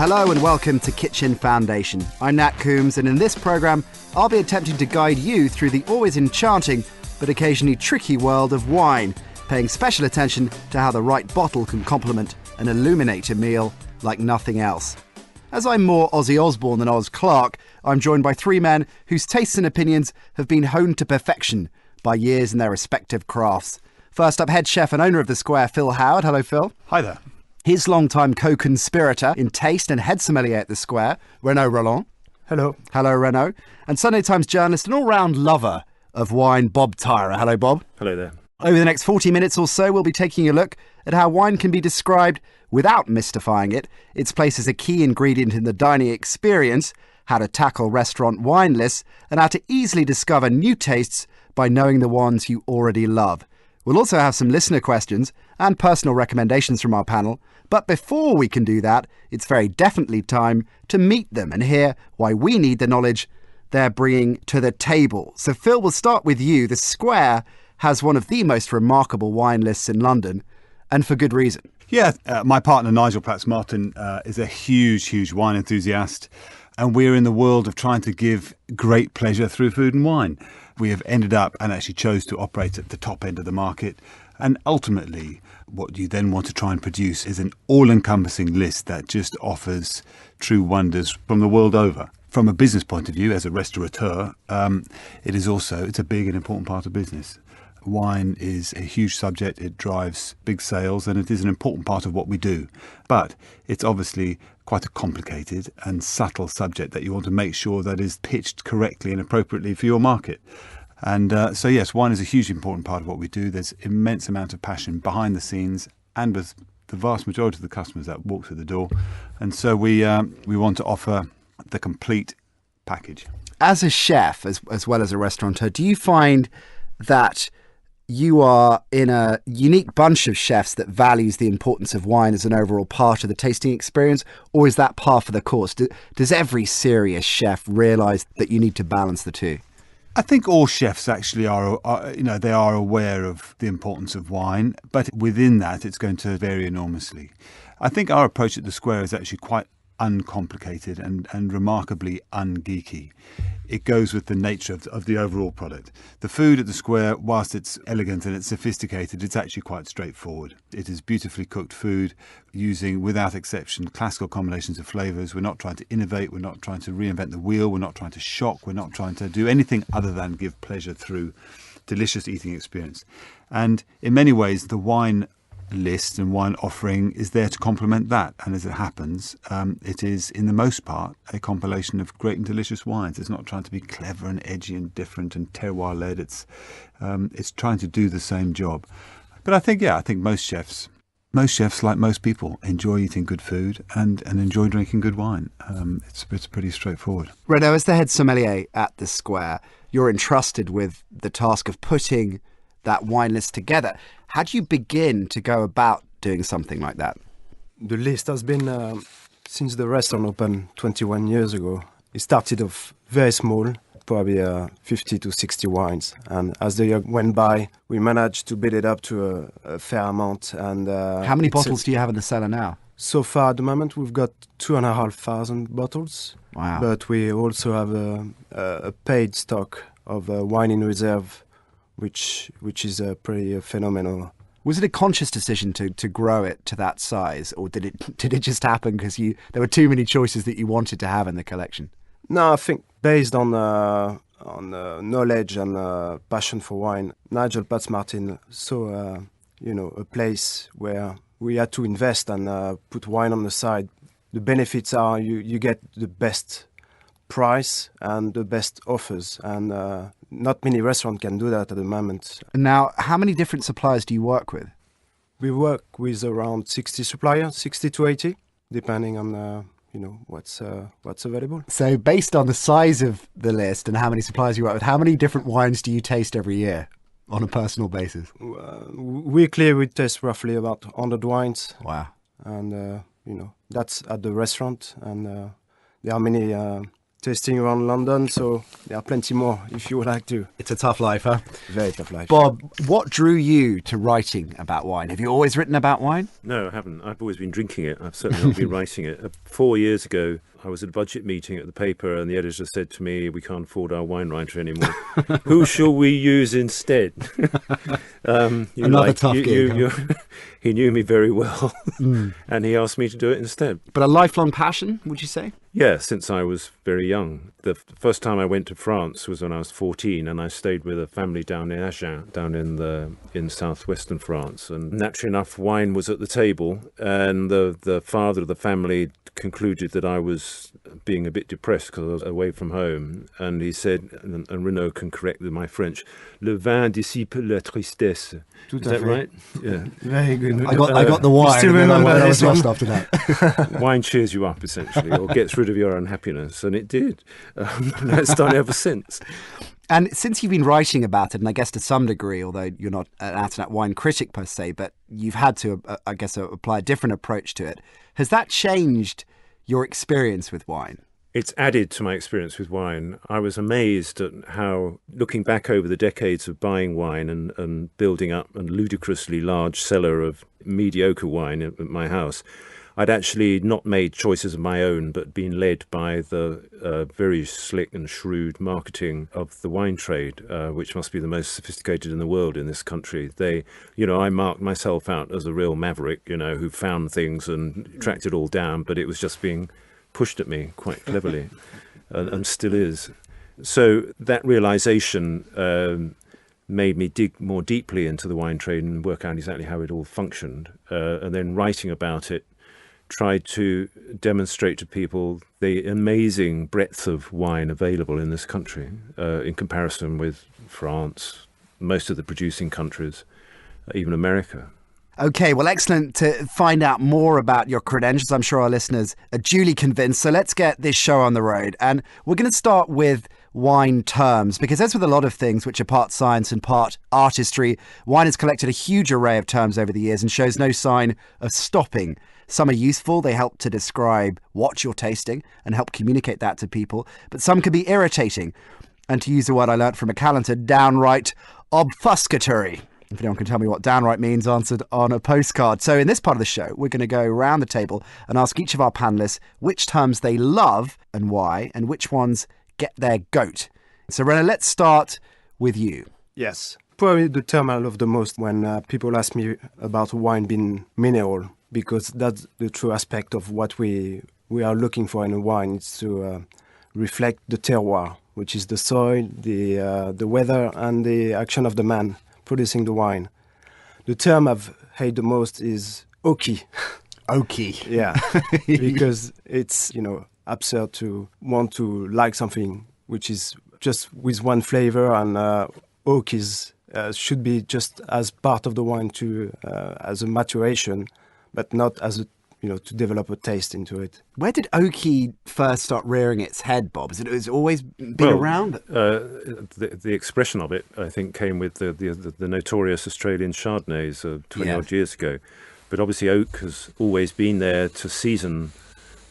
Hello and welcome to Kitchen Foundation. I'm Nat Coombs, and in this programme, I'll be attempting to guide you through the always enchanting but occasionally tricky world of wine, paying special attention to how the right bottle can complement and illuminate a meal like nothing else. As I'm more Ozzy Osbourne than Oz Clarke, I'm joined by three men whose tastes and opinions have been honed to perfection by years in their respective crafts. First up, head chef and owner of The Square, Phil Howard. Hello, Phil. Hi there. His longtime co-conspirator in taste and head sommelier at The Square, Renaud Rolland. Hello. Hello, Renaud. And Sunday Times journalist and all-round lover of wine, Bob Tyrer. Hello, Bob. Hello there. Over the next 40 minutes or so, we'll be taking a look at how wine can be described without mystifying it, its place as a key ingredient in the dining experience, how to tackle restaurant wine lists, and how to easily discover new tastes by knowing the ones you already love. We'll also have some listener questions and personal recommendations from our panel. But before we can do that, it's very definitely time to meet them and hear why we need the knowledge they're bringing to the table. So, Phil, we'll start with you. The Square has one of the most remarkable wine lists in London, and for good reason. Yeah, my partner Nigel Platts-Martin is a huge wine enthusiast, and we're in the world of trying to give great pleasure through food and wine. We have ended up and actually chose to operate at the top end of the market, and ultimately what you then want to try and produce is an all-encompassing list that just offers true wonders from the world over. From a business point of view, as a restaurateur, it's a big and important part of business. Wine is a huge subject, it drives big sales, and it is an important part of what we do. But it's obviously quite a complicated and subtle subject that you want to make sure that is pitched correctly and appropriately for your market. And so yes, wine is a hugely important part of what we do. There's immense amount of passion behind the scenes and with the vast majority of the customers that walk through the door. And so we want to offer the complete package. As a chef, as well as a restaurateur, do you find that you are in a unique bunch of chefs that values the importance of wine as an overall part of the tasting experience, or is that par for the course? Does every serious chef realise that you need to balance the two? I think all chefs actually are aware of the importance of wine, but within that it's going to vary enormously. I think our approach at The Square is actually quite uncomplicated and remarkably ungeeky. It goes with the nature of the overall product. The food at The Square, whilst it's elegant and it's sophisticated, it's actually quite straightforward. It is beautifully cooked food using, without exception, classical combinations of flavours. We're not trying to innovate, we're not trying to reinvent the wheel, we're not trying to shock, we're not trying to do anything other than give pleasure through delicious eating experience. And in many ways, the wine list and wine offering is there to complement that, and as it happens, it is in the most part a compilation of great and delicious wines. It's not trying to be clever and edgy and different and terroir led. It's trying to do the same job. But I think most chefs, like most people, enjoy eating good food and enjoy drinking good wine. It's pretty straightforward. Renaud, as the head sommelier at The Square, you're entrusted with the task of putting that wine list together. How do you begin to go about doing something like that? The list has been, since the restaurant opened 21 years ago, it started off very small, probably 50 to 60 wines. And as the year went by, we managed to build it up to a fair amount. And how many bottles do you have in the cellar now? So far at the moment, we've got 2,500 bottles. Wow. But we also have a paid stock of wine in reserve, which is pretty phenomenal. Was it a conscious decision to grow it to that size, or did it just happen because there were too many choices that you wanted to have in the collection? No, I think based on knowledge and passion for wine, Nigel Platts-Martin saw a place where we had to invest and put wine on the side. The benefits are you get the best price and the best offers, and not many restaurants can do that at the moment. Now, how many different suppliers do you work with? We work with around 60 suppliers, 60 to 80, depending on what's available. So based on the size of the list and how many suppliers you work with, how many different wines do you taste every year on a personal basis? Weekly we taste roughly about 100 wines. Wow. And that's at the restaurant, and there are many tasting around London, so there are plenty more if you would like to. It's a tough life, huh? Very tough life. Bob, what drew you to writing about wine? Have you always written about wine? No, I haven't. I've always been drinking it. I've certainly not been writing it. 4 years ago, I was at a budget meeting at the paper and the editor said to me, we can't afford our wine writer anymore. Who shall we use instead? Another tough gig. He knew me very well and he asked me to do it instead. But a lifelong passion, would you say? Yeah, since I was very young. The first time I went to France was when I was 14 and I stayed with a family down in Agen, down in southwestern France. And naturally enough, wine was at the table and the father of the family concluded that I was being a bit depressed because I was away from home. And he said, and Renaud can correct my French, le vin dissipe la tristesse. Is that right? Yeah. Very good. I got the wine. Still and then remember I this was one? lost after that. Wine cheers you up, essentially, or gets rid of your unhappiness. And it did. And it's done ever since. And since you've been writing about it, and I guess to some degree, although you're not an out-and-out wine critic per se, but you've had to, I guess, apply a different approach to it. Has that changed your experience with wine? It's added to my experience with wine. I was amazed at how, looking back over the decades of buying wine and building up a ludicrously large cellar of mediocre wine at my house, I'd actually not made choices of my own, but been led by the very slick and shrewd marketing of the wine trade, which must be the most sophisticated in the world in this country. I marked myself out as a real maverick, who found things and tracked it all down, but it was just being pushed at me quite cleverly, and still is. So that realization made me dig more deeply into the wine trade and work out exactly how it all functioned, and then writing about it, tried to demonstrate to people the amazing breadth of wine available in this country in comparison with France, most of the producing countries, even America. Okay, well, excellent to find out more about your credentials. I'm sure our listeners are duly convinced. So let's get this show on the road. And we're going to start with wine terms, because as with a lot of things which are part science and part artistry, wine has collected a huge array of terms over the years and shows no sign of stopping. Some are useful. They help to describe what you're tasting and help communicate that to people. But some can be irritating. And to use a word I learnt from a calendar, downright obfuscatory. If anyone can tell me what downright means, answered on a postcard. So in this part of the show, we're going to go around the table and ask each of our panellists which terms they love and why, and which ones get their goat. So Renaud, let's start with you. Yes. Probably the term I love the most when people ask me about wine being mineral, because that's the true aspect of what we are looking for in a wine. It's to reflect the terroir, which is the soil, the weather, and the action of the man producing the wine. The term I've hated the most is Oaky. Oaky. Yeah, because it's, absurd to want to like something which is just with one flavor, and oak should be just as part of the wine as a maturation, but not as a to develop a taste into it. Where did Oaky first start rearing its head, Bob? Has it always been around? The expression of it, I think, came with the notorious Australian Chardonnays 20-odd years ago. But obviously oak has always been there to season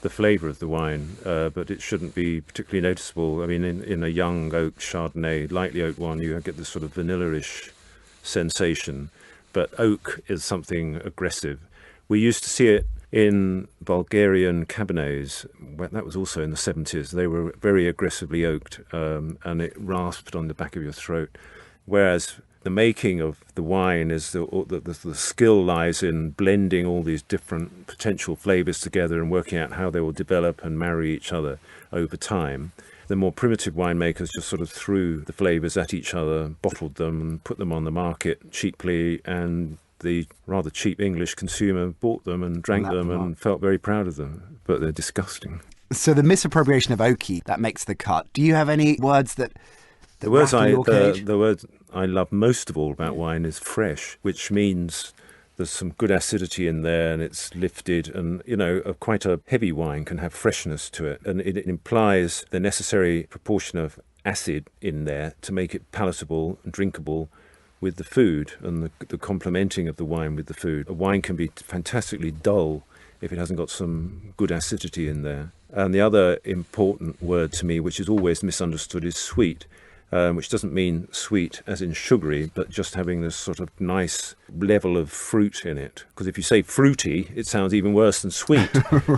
the flavour of the wine, but it shouldn't be particularly noticeable. I mean, in a young oak Chardonnay, lightly oak one, you get this sort of vanilla-ish sensation. But oak is something aggressive. We used to see it in Bulgarian Cabernets. That was also in the 70s. They were very aggressively oaked, and it rasped on the back of your throat. Whereas the making of the wine is the skill lies in blending all these different potential flavours together and working out how they will develop and marry each other over time. The more primitive winemakers just sort of threw the flavours at each other, bottled them and put them on the market cheaply, and the rather cheap English consumer bought them and drank them and felt very proud of them, but they're disgusting. So the misappropriation of Oaky, that makes the cut. Do you have any words that the words I love most of all about wine is fresh, which means there's some good acidity in there and it's lifted, and quite a heavy wine can have freshness to it, and it implies the necessary proportion of acid in there to make it palatable and drinkable with the food, and the complementing of the wine with the food. A wine can be fantastically dull if it hasn't got some good acidity in there. And the other important word to me, which is always misunderstood, is sweet, which doesn't mean sweet as in sugary, but just having this sort of nice level of fruit in it. Because if you say fruity, it sounds even worse than sweet.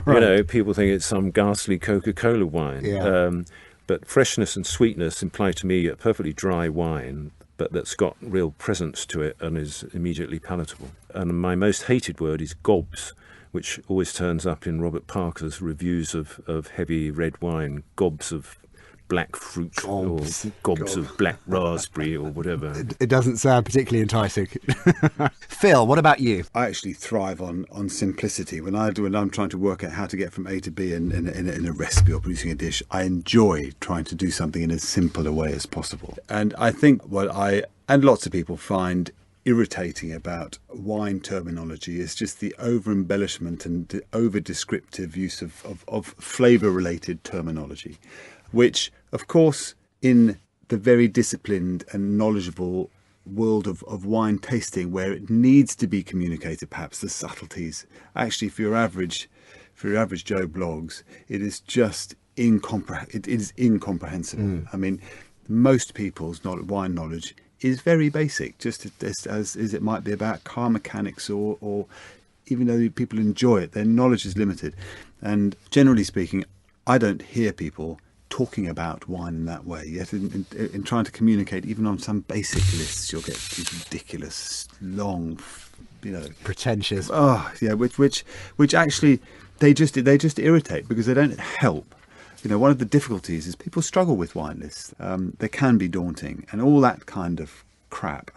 Right. People think it's some ghastly Coca-Cola wine. Yeah. But freshness and sweetness imply to me a perfectly dry wine, but that's got real presence to it and is immediately palatable. And my most hated word is gobs, which always turns up in Robert Parker's reviews of heavy red wine, gobs of black fruit Gobs. or gobs of black raspberry or whatever. It doesn't sound particularly enticing. Phil, what about you? I actually thrive on simplicity. When I'm trying to work out how to get from A to B in a recipe or producing a dish, I enjoy trying to do something in as simple a way as possible. And I think what and lots of people find irritating about wine terminology is just the over-embellishment and the over-descriptive use of flavour-related terminology, which, of course, in the very disciplined and knowledgeable world of wine tasting, where it needs to be communicated, perhaps the subtleties, actually for your average Joe Bloggs, it is just incomprehensible. I mean, most people's wine knowledge is very basic, just as it might be about car mechanics, or even though people enjoy it, their knowledge is limited. And generally speaking, I don't hear people talking about wine in that way. Yet in trying to communicate, even on some basic lists, you'll get these ridiculous, long, Pretentious. Oh, yeah, which actually they just irritate because they don't help. One of the difficulties is people struggle with wine lists. They can be daunting, and all that kind of crap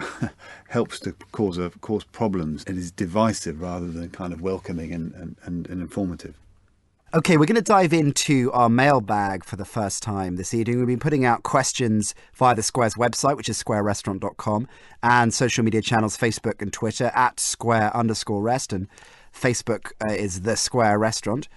helps to cause problems. It is divisive rather than kind of welcoming and informative. Okay, we're going to dive into our mailbag for the first time this evening. We've been putting out questions via the Square's website, which is squarerestaurant.com, and social media channels, Facebook and Twitter, @square_rest, and Facebook is The Square Restaurant.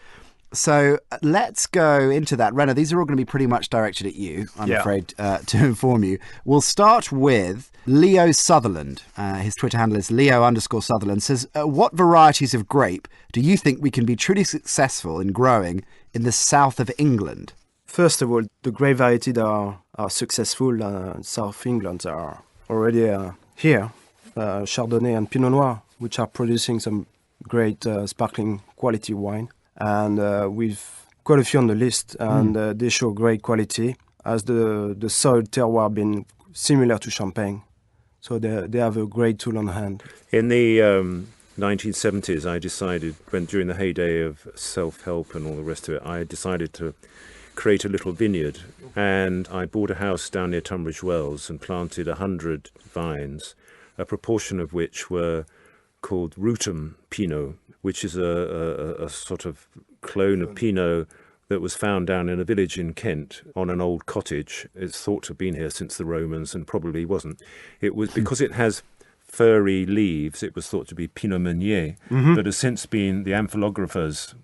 So let's go into that. Renaud, these are all going to be pretty much directed at you, I'm afraid, to inform you. We'll start with Leo Sutherland. His Twitter handle is Leo_Sutherland. Says, what varieties of grape do you think we can be truly successful in growing in the south of England? First of all, the grape varieties that are successful in South England are already here. Chardonnay and Pinot Noir, which are producing some great sparkling quality wine. And we've quite a few on the list, and they show great quality, as the soil terroir been similar to Champagne. So they have a great tool on hand. In the 1970s, I decided, during the heyday of self-help and all the rest of it, I decided to create a little vineyard. And I bought a house down near Tunbridge Wells and planted 100 vines, a proportion of which were called Rutum Pinot, which is a sort of clone of Pinot that was found down in a village in Kent on an old cottage. It's thought to have been here since the Romans, and probably wasn't. It was because it has furry leaves, it was thought to be Pinot Meunier, but has since been, the amphilographers,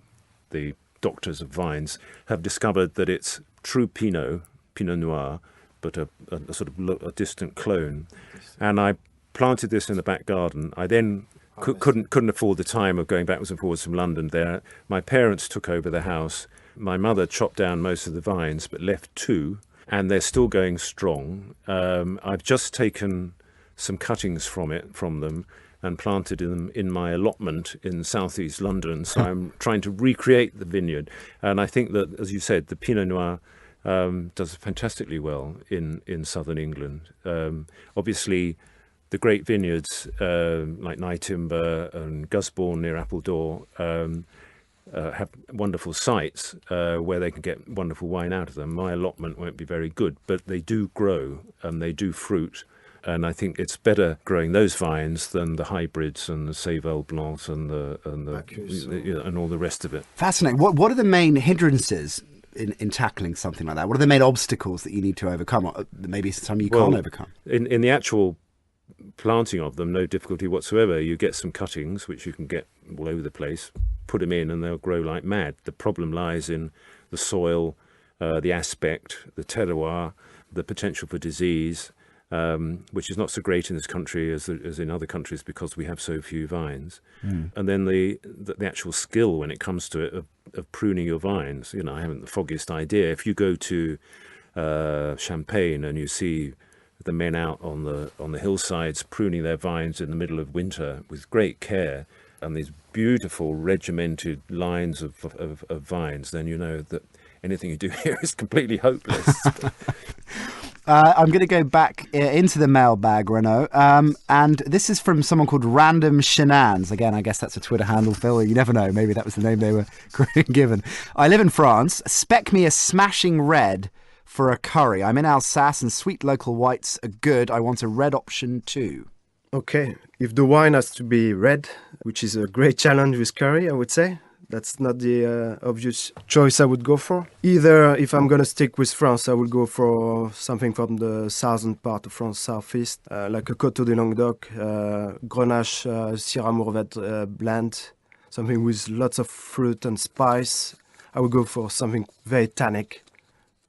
the doctors of vines, have discovered that it's true Pinot Noir, but a sort of a distant clone. And I planted this in the back garden. I then couldn't afford the time of going backwards and forwards from London there. My parents took over the house. My mother chopped down most of the vines, but left 2, and they're still going strong. I've just taken some cuttings from them and planted them in my allotment in southeast London. So I'm trying to recreate the vineyard. And I think that, as you said, the Pinot Noir does fantastically well in southern England. Obviously, the great vineyards like Nyetimber and Gusbourne near Appledore have wonderful sites where they can get wonderful wine out of them. My allotment won't be very good, but they do grow and they do fruit. And I think it's better growing those vines than the hybrids and the Seyval Blancs and all the rest of it. Fascinating. What are the main hindrances in tackling something like that? What are the main obstacles that you need to overcome, or maybe some you can't overcome? In the actual planting of them, no difficulty whatsoever. You get some cuttings, which you can get all over the place, put them in and they'll grow like mad. The problem lies in the soil, the aspect, the terroir, the potential for disease, which is not so great in this country as in other countries because we have so few vines. And then the actual skill when it comes to it of pruning your vines. I haven't the foggiest idea. If you go to Champagne and you see the men out on the hillsides pruning their vines in the middle of winter with great care, and these beautiful regimented lines of vines, then you know that anything you do here is completely hopeless. I'm going to go back into the mailbag, Renaud. And this is from someone called Random Shenanz. Again, I guess that's a Twitter handle, Phil. You never know. Maybe that was the name they were given. I live in France. Spec me a smashing red for a curry. I'm in Alsace and sweet local whites are good. I want a red option too. Okay, if the wine has to be red, which is a great challenge with curry, I would say, that's not the obvious choice I would go for. Either, if I'm going to stick with France, I would go for something from the southern part of France, southeast, like a Coteau de Languedoc, Grenache, Syrah Mourvèdre blend, something with lots of fruit and spice. I would go for something very tannic,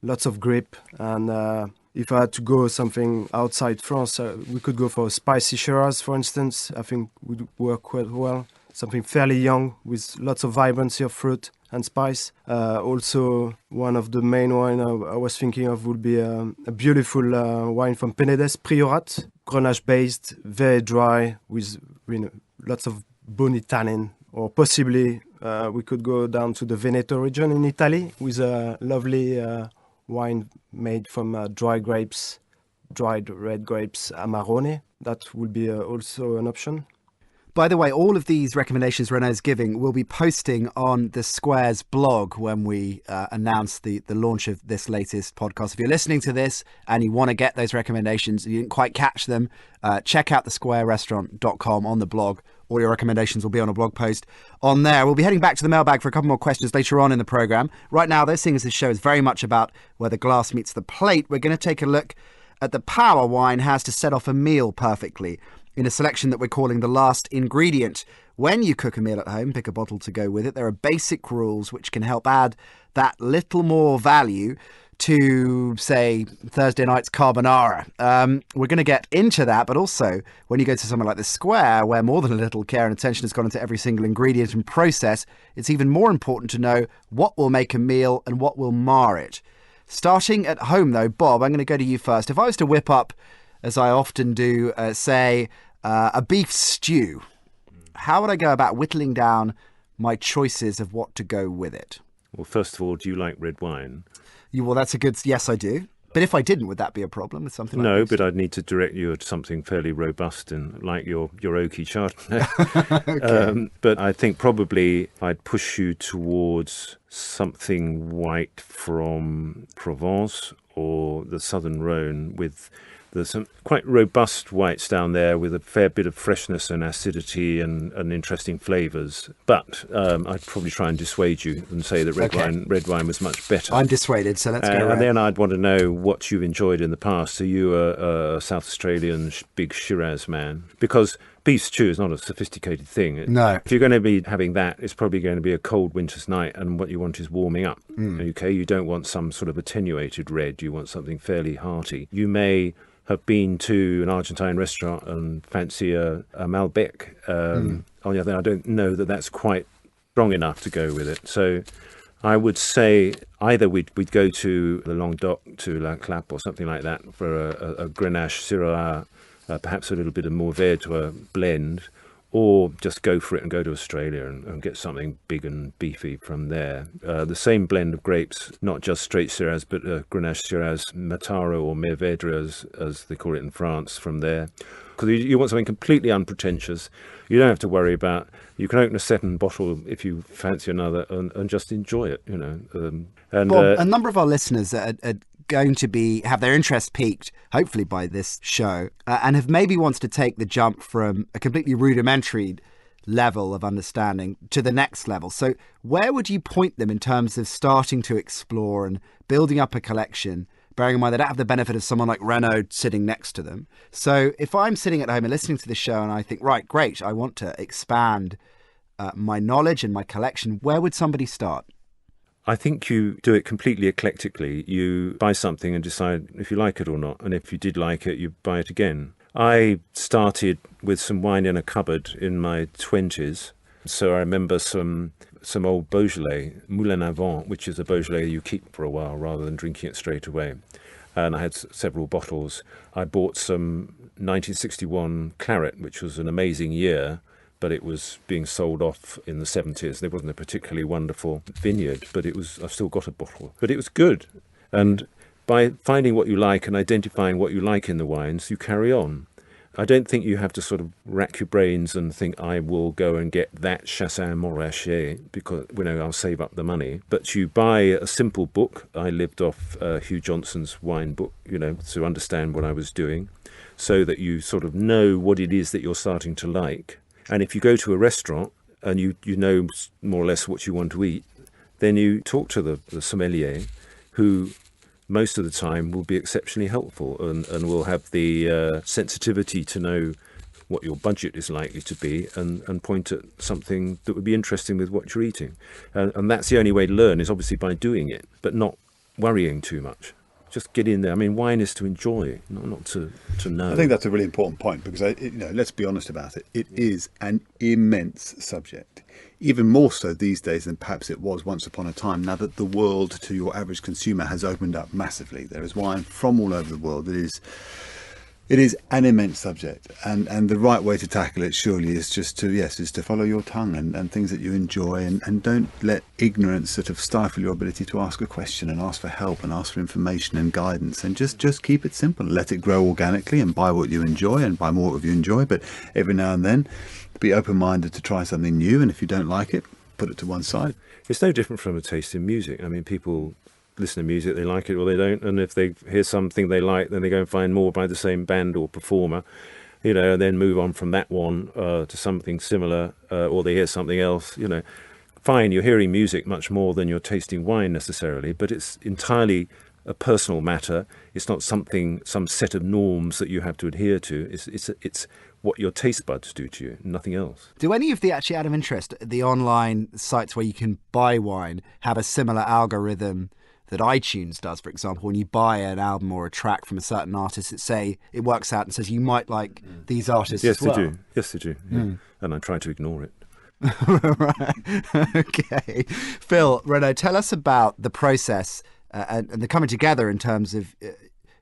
lots of grip, and if I had to go something outside France, we could go for a spicy Shiraz, for instance. I think would work quite well. Something fairly young with lots of vibrancy of fruit and spice. Also, one of the main wine I was thinking of would be a beautiful wine from Penedès, Priorat, Grenache based, very dry with lots of bony tannin. Or possibly we could go down to the Veneto region in Italy with a lovely wine made from dried red grapes, Amarone. That would be also an option. By the way, all of these recommendations Renaud's giving will be posting on the Square's blog when we announce the launch of this latest podcast. If you're listening to this and you want to get those recommendations and you didn't quite catch them, check out thesquarerestaurant.com on the blog. All your recommendations will be on a blog post on there. We'll be heading back to the mailbag for a couple more questions later on in the programme. Right now, though, seeing as this show is very much about where the glass meets the plate, we're going to take a look at the power wine has to set off a meal perfectly in a selection that we're calling the last ingredient. When you cook a meal at home, pick a bottle to go with it. There are basic rules which can help add that little more value to, say, Thursday night's carbonara. We're going to get into that, but also when you go to somewhere like the Square, where more than a little care and attention has gone into every single ingredient and process, it's even more important to know what will make a meal and what will mar it. Starting at home, though, Bob, I'm going to go to you first. If I was to whip up, as I often do, say, a beef stew, how would I go about whittling down my choices of what to go with it? Well, first of all, do you like red wine? Well, that's a good... Yes, I do. But if I didn't, would that be a problem with something like No, this? but I'd need to direct you to something fairly robust and like your Oaky Chardonnay. Okay. But I think probably I'd push you towards something white from Provence or the Southern Rhone with... There's some quite robust whites down there with a fair bit of freshness and acidity and interesting flavours. But I'd probably try and dissuade you and say that red wine was much better. I'm dissuaded, so let's go. And then I'd want to know what you've enjoyed in the past. Are you a South Australian big Shiraz man? Because beef stew is not a sophisticated thing. No. If you're going to be having that, it's probably going to be a cold winter's night, and what you want is warming up. Okay, you don't want some sort of attenuated red. You want something fairly hearty. You may have been to an Argentine restaurant and fancy a Malbec. On the other hand, I don't know that that's quite strong enough to go with it. So I would say either we'd go to the Languedoc, to La Clappe or something like that for a Grenache, Syrah, perhaps a little bit of Mourvèdre blend, or just go for it and go to Australia and get something big and beefy from there. The same blend of grapes, not just straight Shiraz, but Grenache, Shiraz, Mataro or Mourvèdre as they call it in France from there. Because you want something completely unpretentious. You don't have to worry about, you can open a second bottle if you fancy another and just enjoy it, And Bob, a number of our listeners are going to have their interest piqued, hopefully by this show, and have maybe wanted to take the jump from a completely rudimentary level of understanding to the next level. So where would you point them in terms of starting to explore and building up a collection, bearing in mind they don't have the benefit of someone like Renaud sitting next to them? So if I'm sitting at home and listening to the show and I think, right, great, I want to expand my knowledge and my collection, where would somebody start? I think you do it completely eclectically. You buy something and decide if you like it or not. And if you did like it, you buy it again. I started with some wine in a cupboard in my 20s. So I remember some old Beaujolais, Moulin à Vent, which is a Beaujolais you keep for a while rather than drinking it straight away. And I had several bottles. I bought some 1961 Claret, which was an amazing year, but it was being sold off in the 70s. There wasn't a particularly wonderful vineyard, but I've still got a bottle. But it was good. And by finding what you like and identifying what you like in the wines, you carry on. I don't think you have to sort of rack your brains and think, I will go and get that Chassagne Montrachet because, I'll save up the money. But you buy a simple book. I lived off Hugh Johnson's wine book, to understand what I was doing, so that you sort of know what it is that you're starting to like. And if you go to a restaurant and you know more or less what you want to eat, then you talk to the sommelier, who most of the time will be exceptionally helpful and will have the sensitivity to know what your budget is likely to be and point at something that would be interesting with what you're eating. And that's the only way to learn, is obviously by doing it, but not worrying too much. Just get in there. I mean, wine is to enjoy, not to know. I think that's a really important point because, let's be honest about it. It is an immense subject, even more so these days than perhaps it was once upon a time. Now that the world to your average consumer has opened up massively, there is wine from all over the world. It is an immense subject, and the right way to tackle it surely is just to follow your tongue and things that you enjoy, and don't let ignorance sort of stifle your ability to ask a question and ask for help and ask for information and guidance, and just keep it simple. Let it grow organically and buy what you enjoy and buy more of what you enjoy, but every now and then be open-minded to try something new, and if you don't like it, put it to one side. It's no different from a taste in music. I mean, people listen to music, they like it or they don't, and if they hear something they like, then they go and find more by the same band or performer, and then move on from that one to something similar, or they hear something else. Fine, you're hearing music much more than you're tasting wine necessarily, but it's entirely a personal matter. It's not some set of norms that you have to adhere to. It's what your taste buds do to you, nothing else. Do any of actually out of interest, the online sites where you can buy wine have a similar algorithm that iTunes does, for example? When you buy an album or a track from a certain artist, it works out and says you might like these artists as well? Yes, they do. Yeah. And I try to ignore it. Right. Okay. Phil, Renaud, tell us about the process and the coming together in terms of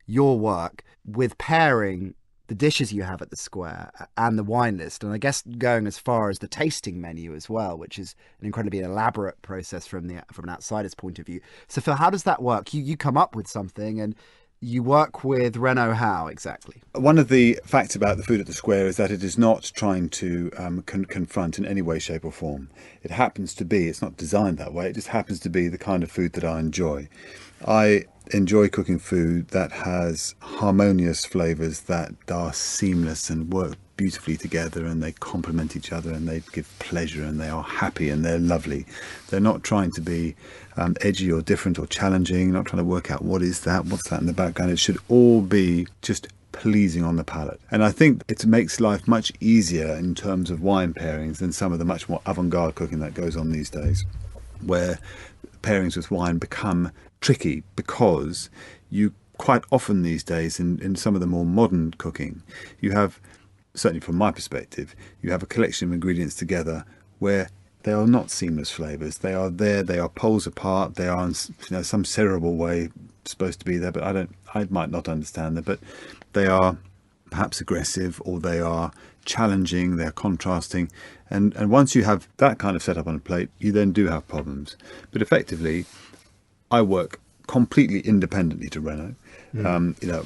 your work with pairing the dishes you have at the Square and the wine list, and I guess going as far as the tasting menu as well, which is an incredibly elaborate process from an outsider's point of view. So Phil, how does that work? You come up with something and you work with Renaud how exactly? One of the facts about the food at the Square is that it is not trying to confront in any way, shape or form. It happens to be, it's not designed that way, it just happens to be the kind of food that I enjoy. I enjoy cooking food that has harmonious flavours that are seamless and work beautifully together, and they complement each other and they give pleasure and they are happy and they're lovely. They're not trying to be edgy or different or challenging, not trying to work out what's that in the background. It should all be just pleasing on the palate. And I think it makes life much easier in terms of wine pairings than some of the much more avant-garde cooking that goes on these days, where pairings with wine become tricky because you quite often these days in some of the more modern cooking, you have, certainly from my perspective, you have a collection of ingredients together where they are not seamless flavours. They are there, they are poles apart, they are in some cerebral way supposed to be there, but I might not understand them, but they are perhaps aggressive or they are challenging, they're contrasting, and once you have that kind of setup on a plate, you then do have problems. But effectively, I work completely independently to Renaud.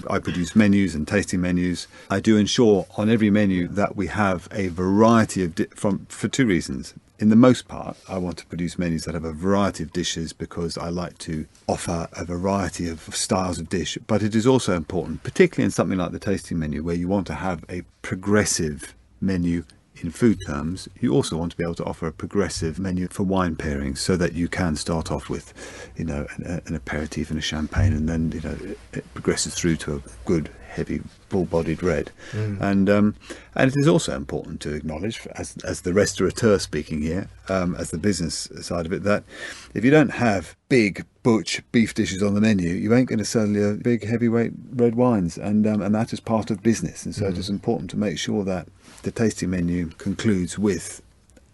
I produce menus and tasting menus. I do ensure on every menu that we have a variety of for two reasons. In the most part, I want to produce menus that have a variety of dishes because I like to offer a variety of styles of dish. But it is also important, particularly in something like the tasting menu, where you want to have a progressive menu in food terms. You also want to be able to offer a progressive menu for wine pairings, so that you can start off with, an aperitif and a champagne, and then it progresses through to a good heavy, full-bodied red. And it is also important to acknowledge, as the restaurateur speaking here, as the business side of it, that if you don't have big butch beef dishes on the menu, you ain't going to sell your big heavyweight red wines, and that is part of business. And so it is important to make sure that the tasting menu concludes with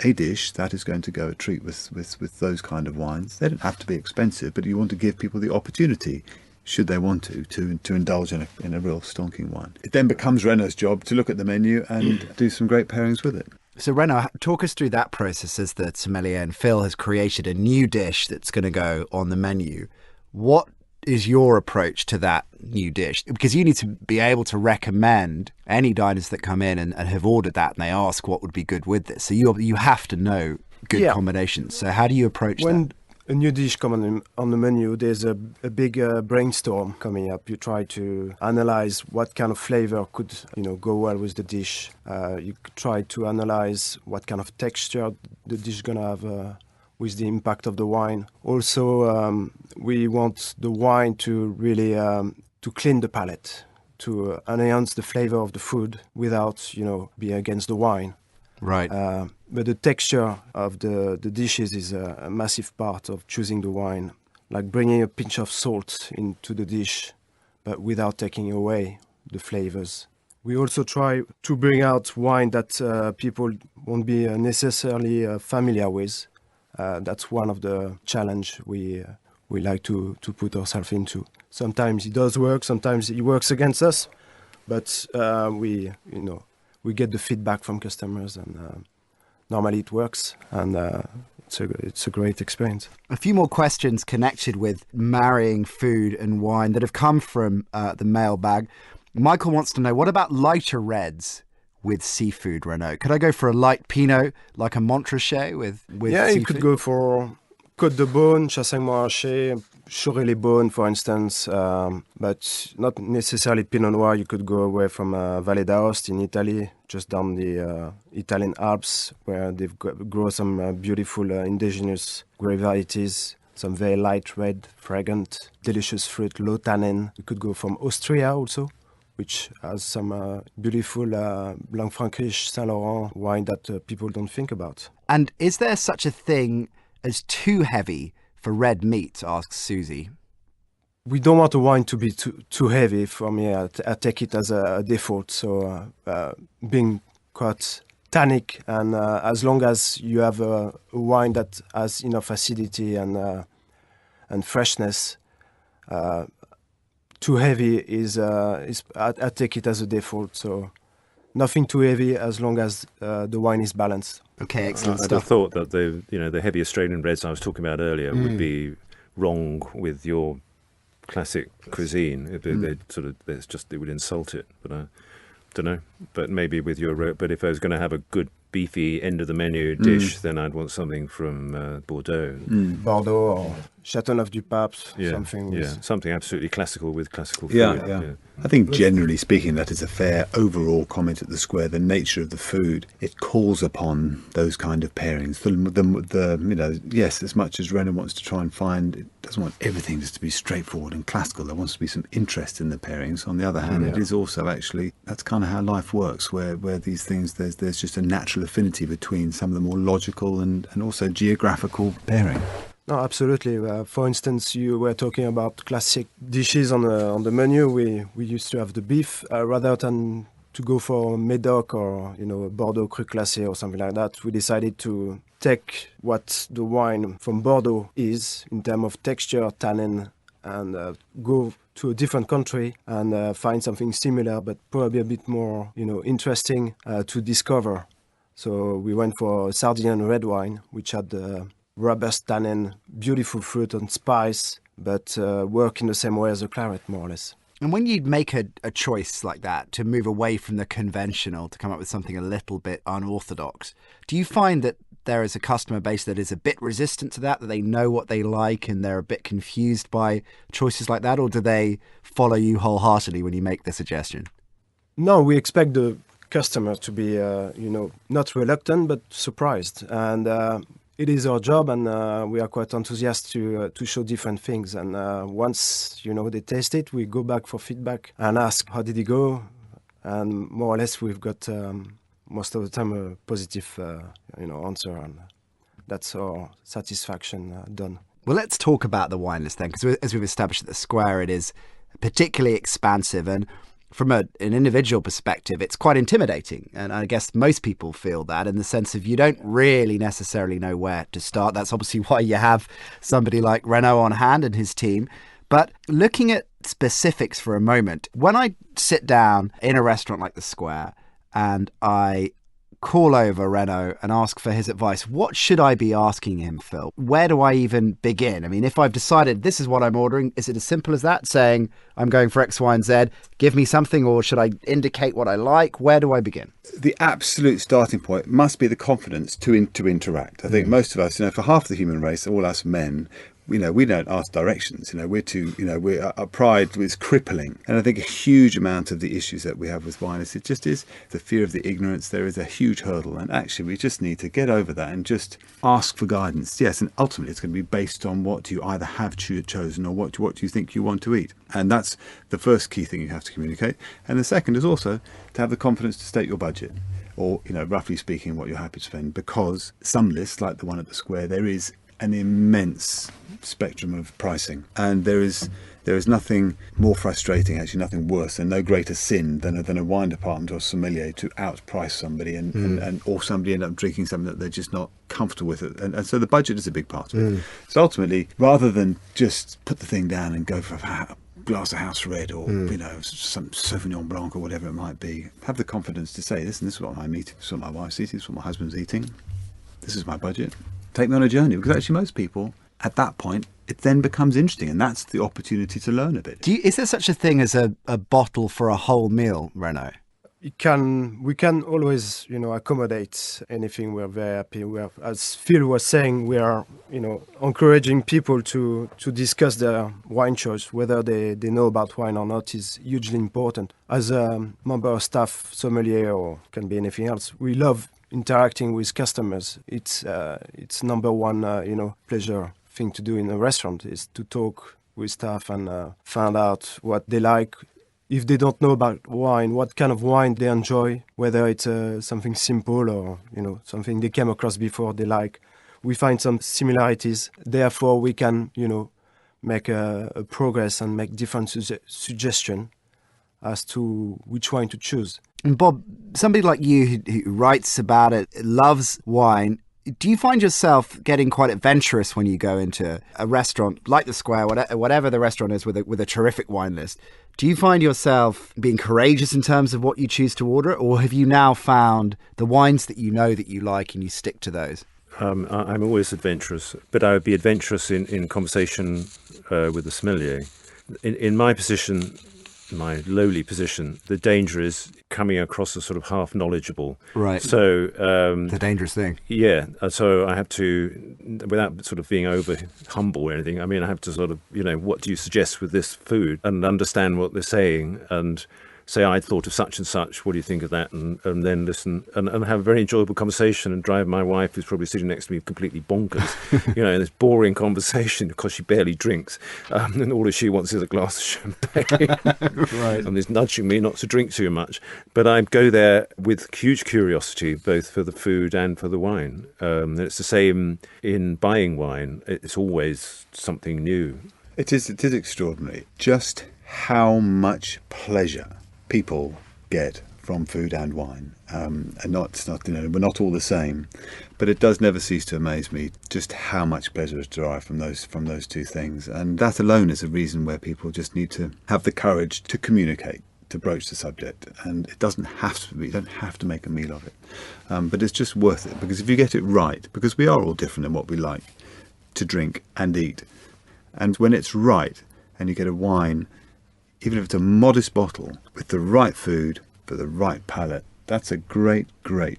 a dish that is going to go a treat with those kind of wines. They don't have to be expensive, but you want to give people the opportunity, should they want to indulge in a real stonking wine. It then becomes Renaud's job to look at the menu and do some great pairings with it. So Renaud, talk us through that process as the sommelier, and Phil has created a new dish that's going to go on the menu. What is your approach to that new dish? Because you need to be able to recommend any diners that come in and have ordered that and they ask what would be good with this. So you have to know good combinations. So how do you approach that? When a new dish comes on the menu, there's a big brainstorm coming up. You try to analyze what kind of flavor could go well with the dish. You try to analyze what kind of texture the dish is going to have with the impact of the wine. Also, we want the wine to really to clean the palate, to enhance the flavor of the food without, being against the wine. Right. But the texture of the dishes is a massive part of choosing the wine, like bringing a pinch of salt into the dish, but without taking away the flavors. We also try to bring out wine that people won't be necessarily familiar with. That's one of the challenge we like to put ourselves into. Sometimes it does work, sometimes it works against us, but we get the feedback from customers, and normally it works, and it's a great experience. A few more questions connected with marrying food and wine that have come from the mailbag. Michael wants to know, what about lighter reds with seafood, Renaud? Could I go for a light Pinot, like a Montrachet with seafood? You could go for Côte de Beaune, Chassagne-Montrachet, Chauray-les-Beaunes, for instance, but not necessarily Pinot Noir. You could go away from Valle d'Aoste in Italy, just down the Italian Alps, where they've grown some beautiful indigenous grape varieties, some very light red, fragrant, delicious fruit, low tannin. You could go from Austria also, which has some beautiful Blanc-Frankish Saint Laurent wine that people don't think about. And is there such a thing as too heavy for red meat, asks Susie. We don't want the wine to be too heavy. For me, I take it as a default. So being quite tannic, and as long as you have a wine that has enough acidity and freshness, too heavy is I take it as a default. So nothing too heavy as long as the wine is balanced. Okay, excellent I'd stuff. have thought that the heavy Australian reds I was talking about earlier would be wrong with your classic cuisine. It would insult it. But I don't know. But maybe with your. But if I was going to have a good beefy end of the menu dish, then I'd want something from Bordeaux. Bordeaux or Châteauneuf-du-Pape, something. Something absolutely classical with classical food. Yeah. I think generally speaking, that is a fair overall comment at the Square. The nature of the food, it calls upon those kind of pairings. Yes, as much as Renaud wants to try and find, it doesn't want everything just to be straightforward and classical. There wants to be some interest in the pairings. On the other hand, it is also actually, that's kind of how life works, where these things, there's just a natural affinity between some of the more logical and also geographical pairing. No, absolutely. For instance, you were talking about classic dishes on the menu. We used to have the beef rather than to go for Médoc or Bordeaux Cru Classé or something like that. We decided to take what the wine from Bordeaux is in terms of texture, tannin, and go to a different country and find something similar, but probably a bit more interesting to discover. So we went for Sardinian red wine, which had robust tannin, beautiful fruit and spice, but work in the same way as a claret, more or less. And when you make a choice like that, to move away from the conventional, to come up with something a little bit unorthodox, do you find that there is a customer base that is a bit resistant to that they know what they like and they're a bit confused by choices like that, or do they follow you wholeheartedly when you make the suggestion? No, we expect the customer to be, not reluctant, but surprised. And it is our job, and we are quite enthusiastic to show different things. And once they taste it, we go back for feedback and ask how did it go, and more or less we've got most of the time a positive answer, and that's our satisfaction done. Well, let's talk about the wine list then, because as we've established at the Square, it is particularly expansive, and from an individual perspective, it's quite intimidating. And I guess most people feel that, in the sense of you don't really necessarily know where to start. That's obviously why you have somebody like Renaud on hand and his team. But looking at specifics for a moment, when I sit down in a restaurant like the Square and I call over Renaud and ask for his advice, what should I be asking him, Phil? Where do I even begin? I mean, if I've decided this is what I'm ordering, is it as simple as that, saying I'm going for X, Y, and Z, give me something, or should I indicate what I like? Where do I begin? The absolute starting point must be the confidence to interact. I think most of us, for half the human race, all us men, we don't ask directions. Our pride is crippling. And I think a huge amount of the issues that we have with wine is the fear of the ignorance. There is a huge hurdle. And actually, we just need to get over that and just ask for guidance. Yes, and ultimately, it's going to be based on what you either have chosen or what you think you want to eat. And that's the first key thing you have to communicate. And the second is also to have the confidence to state your budget, or, roughly speaking, what you're happy to spend. Because some lists, like the one at the Square, there is an immense spectrum of pricing, and there is nothing more frustrating, actually nothing worse, and no greater sin than a wine department or sommelier to outprice somebody and or somebody end up drinking something that they're just not comfortable with it. And so the budget is a big part of it. So ultimately, rather than just put the thing down and go for a glass of house red or some Sauvignon Blanc or whatever it might be, have the confidence to say, listen, this is what I'm eating, this is what my wife's eating, this is what my husband's eating, this is my budget. Take me on a journey, because actually most people at that point, it then becomes interesting, and that's the opportunity to learn a bit. Is there such a thing as a bottle for a whole meal, Renaud? We can always accommodate anything. We're very happy. As Phil was saying, we are encouraging people to discuss their wine choice, whether they know about wine or not is hugely important. As a member of staff, sommelier, or can be anything else, we love interacting with customers. It's number one pleasure thing to do in a restaurant is to talk with staff and find out what they like. If they don't know about wine, what kind of wine they enjoy, whether it's something simple or something they came across before they like. We find some similarities. Therefore, we can make a progress and make different suggestions as to which wine to choose. And Bob, somebody like you who writes about it, loves wine, do you find yourself getting quite adventurous when you go into a restaurant like the Square, whatever the restaurant is, with a terrific wine list? Do you find yourself being courageous in terms of what you choose to order, or have you now found the wines that you know that you like and you stick to those? I'm always adventurous, but I would be adventurous in conversation with the sommelier. In my position, my lowly position, the danger is coming across as sort of half knowledgeable. Right. So the dangerous thing. Yeah. So I have to, without sort of being over humble or anything, I mean, I have to sort of, what do you suggest with this food, and understand what they're saying, and say, I thought of such and such, what do you think of that? And then listen and have a very enjoyable conversation, and drive my wife, who's probably sitting next to me, completely bonkers, in this boring conversation because she barely drinks. And all she wants is a glass of champagne. Right. And is nudging me not to drink too much. But I go there with huge curiosity, both for the food and for the wine. And it's the same in buying wine. It's always something new. It is extraordinary just how much pleasure people get from food and wine, and we're not all the same, but it does never cease to amaze me just how much pleasure is derived from those two things, and that alone is a reason where people just need to have the courage to communicate, to broach the subject. And it doesn't have to be, you don't have to make a meal of it, but it's just worth it, because if you get it right, because we are all different in what we like to drink and eat, and when it's right and you get a wine, even if it's a modest bottle, with the right food for the right palate, that's a great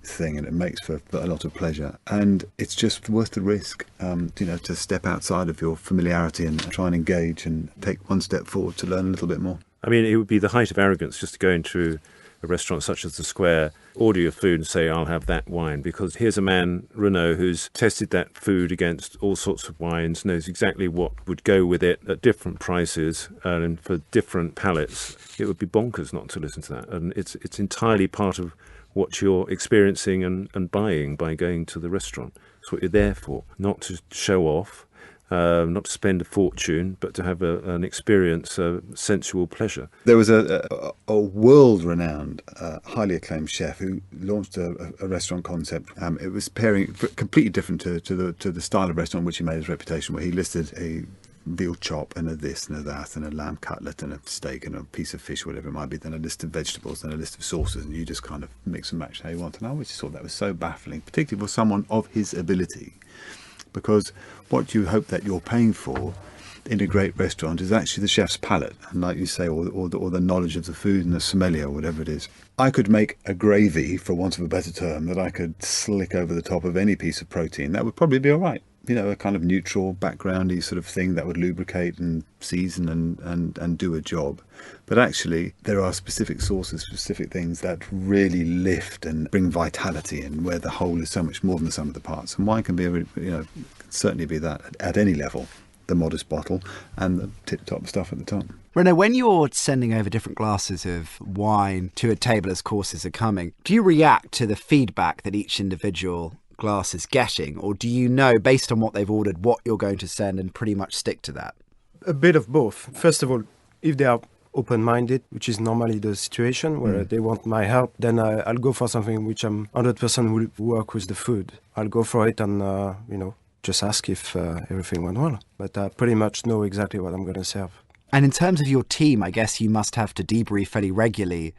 thing, and it makes for a lot of pleasure. And it's just worth the risk, to step outside of your familiarity and try and engage and take one step forward to learn a little bit more. I mean, it would be the height of arrogance just to go into a restaurant such as the Square, order your food and say, I'll have that wine, because here's a man, Renaud, who's tested that food against all sorts of wines, knows exactly what would go with it at different prices and for different palates. It would be bonkers not to listen to that. And it's entirely part of what you're experiencing and buying by going to the restaurant. It's what you're there for, not to show off, not to spend a fortune, but to have an experience of sensual pleasure. There was a world-renowned, highly acclaimed chef who launched a restaurant concept. It was pairing completely different to the style of restaurant which he made his reputation, where he listed a veal chop and a this and a that and a lamb cutlet and a steak and a piece of fish, whatever it might be, then a list of vegetables, then a list of sauces, and you just kind of mix and match how you want. And I always thought that was so baffling, particularly for someone of his ability, because what you hope that you're paying for in a great restaurant is actually the chef's palate, and like you say, or the knowledge of the food and the sommelier, or whatever it is. I could make a gravy, for want of a better term, that I could slick over the top of any piece of protein. That would probably be all right. You know, a kind of neutral, backgroundy sort of thing that would lubricate and season and do a job. But actually, there are specific sauces, specific things that really lift and bring vitality in, where the whole is so much more than the sum of the parts. And wine can be, certainly be that at any level, the modest bottle and the tip-top stuff at the top. Renaud, when you're sending over different glasses of wine to a table as courses are coming, do you react to the feedback that each individual glass is getting, or do you know, based on what they've ordered, what you're going to send and pretty much stick to that? A bit of both. First of all, if they are open-minded, which is normally the situation where they want my help, then I'll go for something which I'm 100% will work with the food. I'll go for it and, just ask if everything went well. But I pretty much know exactly what I'm going to serve. And in terms of your team, I guess you must have to debrief fairly regularly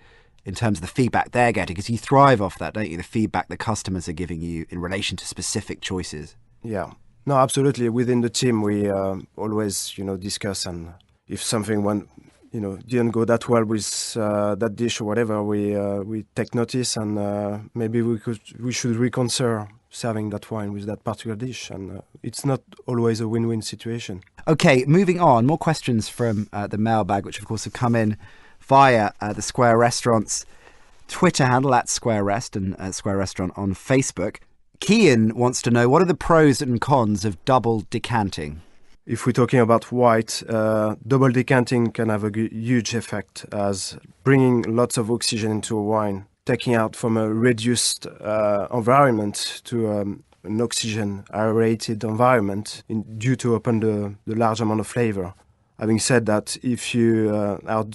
in terms of the feedback they're getting, because you thrive off that, don't you? The feedback the customers are giving you in relation to specific choices. Yeah. No, absolutely. Within the team, we always, discuss, and if something went, didn't go that well with that dish or whatever, we take notice, and maybe we should reconsider serving that wine with that particular dish, and it's not always a win-win situation. Okay, moving on. More questions from the Mailbag, which of course have come in via the Square Restaurant's Twitter handle at Square Rest and Square Restaurant on Facebook. Kian wants to know, what are the pros and cons of double decanting? If we're talking about white, double decanting can have a huge effect, as bringing lots of oxygen into a wine, taking out from a reduced environment to an oxygen aerated environment due to open the large amount of flavor. Having said that, if you are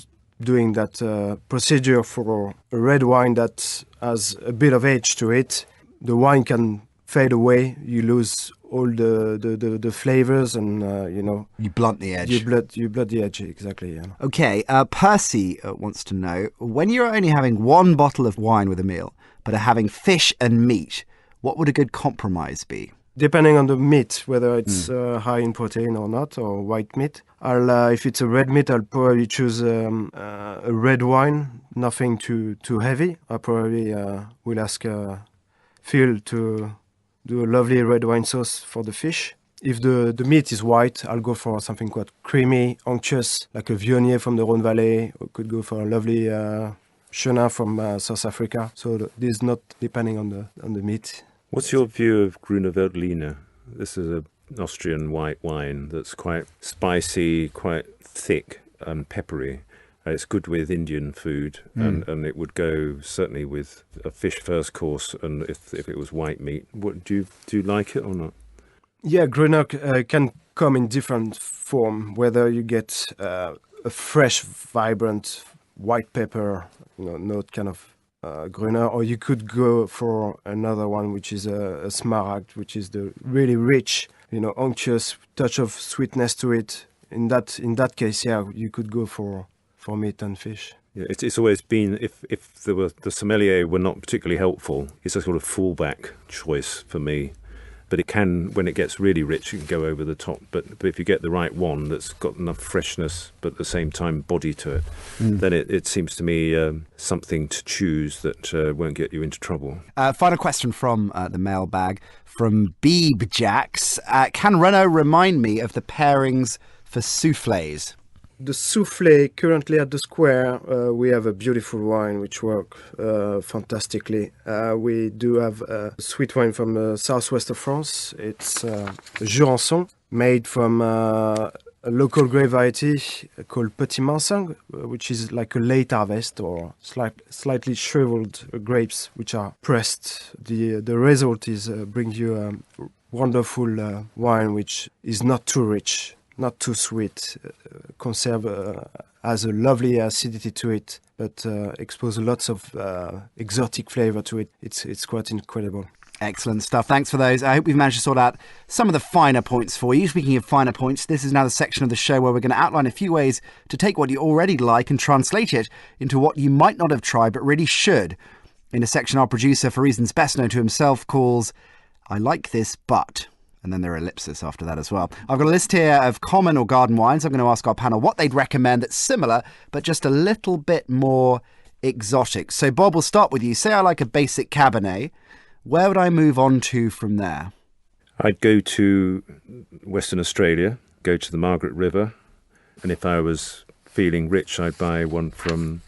doing that procedure for a red wine that has a bit of age to it, the wine can fade away. You lose all the flavors, and you blunt the edge. You blunt the edge, exactly. Yeah. Okay, Percy wants to know, when you're only having one bottle of wine with a meal, but are having fish and meat, what would a good compromise be? Depending on the meat, whether it's high in protein or not, or white meat. If it's a red meat, I'll probably choose a red wine, nothing too heavy. I probably will ask Phil to do a lovely red wine sauce for the fish. If the meat is white, I'll go for something quite creamy, unctuous, like a Viognier from the Rhône Valley. Or could go for a lovely Chenin from South Africa. So this is not depending on the meat. What's your view of Grüne Veltliner? This is an Austrian white wine that's quite spicy, quite thick and peppery. It's good with Indian food, and it would go certainly with a fish first course, and if it was white meat. Do you like it or not? Yeah, Grüne can come in different form, whether you get a fresh, vibrant white pepper, note kind of Grüne, or you could go for another one, which is a Smaragd, which is the really rich, unctuous touch of sweetness to it. In that case, yeah, you could go for meat and fish. Yeah, it's always been, if the sommelier were not particularly helpful, it's a sort of fallback choice for me. But it can, when it gets really rich, it can go over the top. But if you get the right one that's got enough freshness, but at the same time body to it, then it seems to me something to choose that won't get you into trouble. Final question from the Mailbag from Beeb Jacks. Can Renaud remind me of the pairings for soufflés? The souffle currently at the square, we have a beautiful wine which works fantastically. We do have a sweet wine from the southwest of France. It's Jurançon, made from a local grape variety called Petit Manseng, which is like a late harvest or slightly shriveled grapes which are pressed. The result is brings you a wonderful wine which is not too rich, not too sweet, has a lovely acidity to it, but expose lots of exotic flavor to it. It's quite incredible. Excellent stuff. Thanks for those. I hope we've managed to sort out some of the finer points for you. Speaking of finer points, this is now the section of the show where we're going to outline a few ways to take what you already like and translate it into what you might not have tried but really should. In a section our producer, for reasons best known to himself, calls I like this, but... And then there are ellipses after that as well. I've got a list here of common or garden wines. I'm going to ask our panel what they'd recommend that's similar, but just a little bit more exotic. So, Bob, we'll start with you. Say I like a basic Cabernet. Where would I move on to from there? I'd go to Western Australia, go to the Margaret River, and if I was feeling rich, I'd buy one from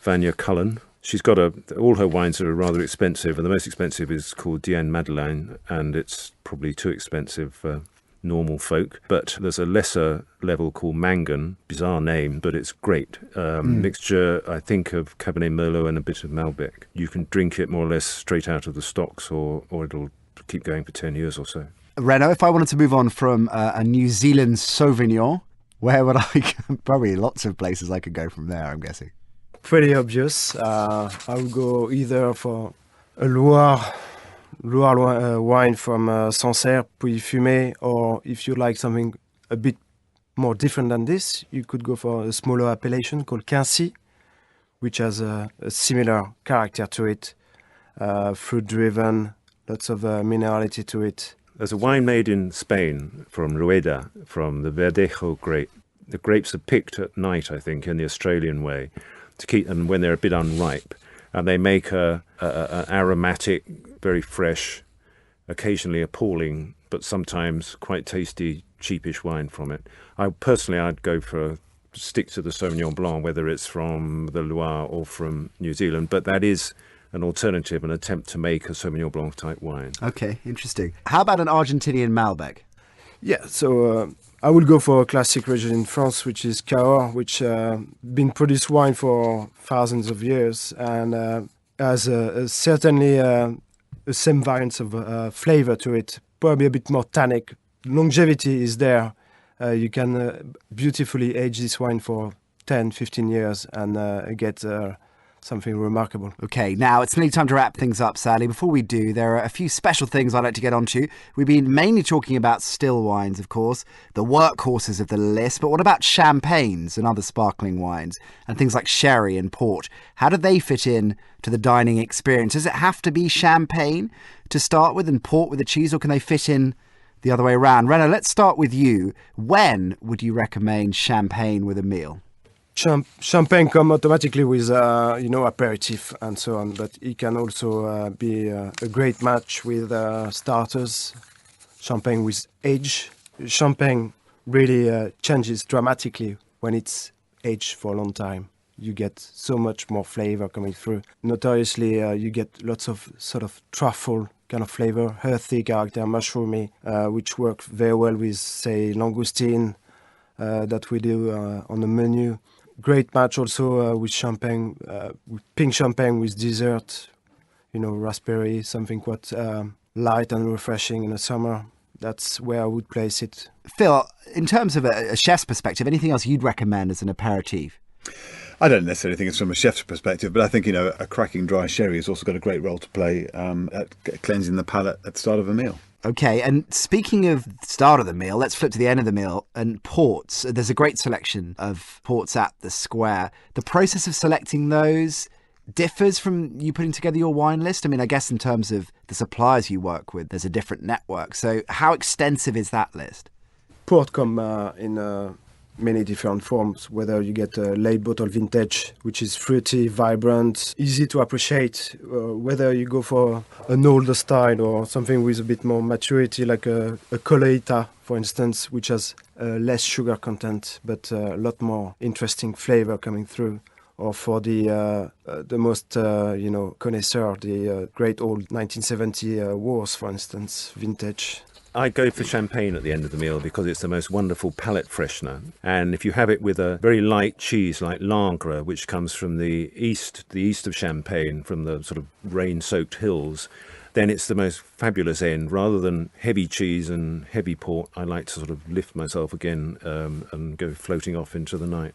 Vanya Cullen. She's got all her wines are rather expensive, and the most expensive is called Diane Madeleine, and it's probably too expensive for normal folk. But there's a lesser level called Mangan, bizarre name, but it's great. Mixture, I think, of Cabernet Merlot and a bit of Malbec. You can drink it more or less straight out of the stocks, or it'll keep going for 10 years or so. Renaud, if I wanted to move on from a New Zealand Sauvignon, where would I go? Probably lots of places I could go from there, I'm guessing. Pretty obvious. I would go either for a Loire wine from Sancerre, Pouilly-Fumé, or if you like something a bit more different than this, you could go for a smaller appellation called Quincy, which has a similar character to it, fruit-driven, lots of minerality to it. There's a wine made in Spain from Rueda, from the Verdejo grape. The grapes are picked at night, I think, in the Australian way, to keep them when they're a bit unripe. And they make an aromatic, very fresh, occasionally appalling, but sometimes quite tasty, cheapish wine from it. I'd go for stick to the Sauvignon Blanc, whether it's from the Loire or from New Zealand. But that is an alternative, an attempt to make a Sauvignon Blanc type wine. Okay, interesting. How about an Argentinian Malbec? Yeah, so I would go for a classic region in France, which is Cahors, which been produced wine for thousands of years and has certainly the same variants of flavor to it, probably a bit more tannic. Longevity is there. You can beautifully age this wine for 10, 15 years and get something remarkable. Okay, now it's nearly time to wrap things up, Sally. Before we do, there are a few special things I'd like to get onto. We've been mainly talking about still wines, of course, the workhorses of the list, but what about champagnes and other sparkling wines and things like sherry and port? How do they fit in to the dining experience? Does it have to be champagne to start with and port with the cheese, or can they fit in the other way around? Renaud, let's start with you. When would you recommend champagne with a meal? Champagne come automatically with, aperitif and so on, but it can also be a great match with starters. Champagne with age. Champagne really changes dramatically when it's aged for a long time. You get so much more flavor coming through. Notoriously, you get lots of sort of truffle kind of flavor, earthy character, mushroomy, which work very well with, say, langoustine that we do on the menu. Great match also with champagne, pink champagne with dessert, raspberry, something quite light and refreshing in the summer. That's where I would place it. Phil, in terms of a chef's perspective, anything else you'd recommend as an aperitif? I don't necessarily think it's from a chef's perspective, but I think, a cracking dry sherry has also got a great role to play at cleansing the palate at the start of a meal. Okay, and speaking of start of the meal, let's flip to the end of the meal and ports. There's a great selection of ports at the Square. The process of selecting those differs from you putting together your wine list. I mean, I guess in terms of the suppliers you work with, there's a different network. So how extensive is that list? Port come in many different forms, whether you get a late bottle vintage, which is fruity, vibrant, easy to appreciate, whether you go for an older style or something with a bit more maturity, like a Colheita, for instance, which has less sugar content, but a lot more interesting flavor coming through. Or for the most, connoisseur, the great old 1970 Wars, for instance, vintage. I go for champagne at the end of the meal because it's the most wonderful palate freshener. And if you have it with a very light cheese like Langres, which comes from the east of Champagne, from the sort of rain-soaked hills, then it's the most fabulous end. Rather than heavy cheese and heavy port, I like to sort of lift myself again and go floating off into the night.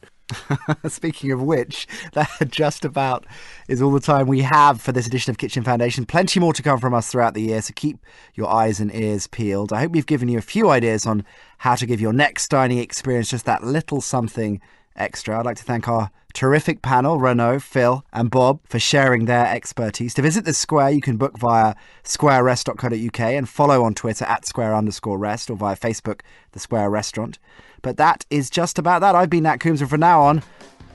Speaking of which, that just about is all the time we have for this edition of Kitchen Foundation. Plenty more to come from us throughout the year, so keep your eyes and ears peeled. I hope we've given you a few ideas on how to give your next dining experience just that little something extra. I'd like to thank our terrific panel, Renaud, Phil and Bob, for sharing their expertise. To visit the Square, you can book via squarerest.co.uk and follow on Twitter at @square_rest or via Facebook, The Square Restaurant. But that is just about that. I've been Nat Coombs, and from now on,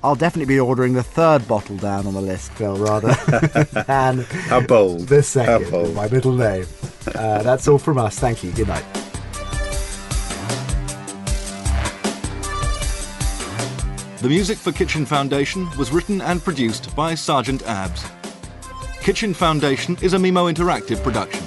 I'll definitely be ordering the third bottle down on the list, Phil, rather than How bold. the second, How bold. my middle name. That's all from us. Thank you. Good night. The music for Kitchen Foundation was written and produced by Sergeant Abs. Kitchen Foundation is a Mimo Interactive production.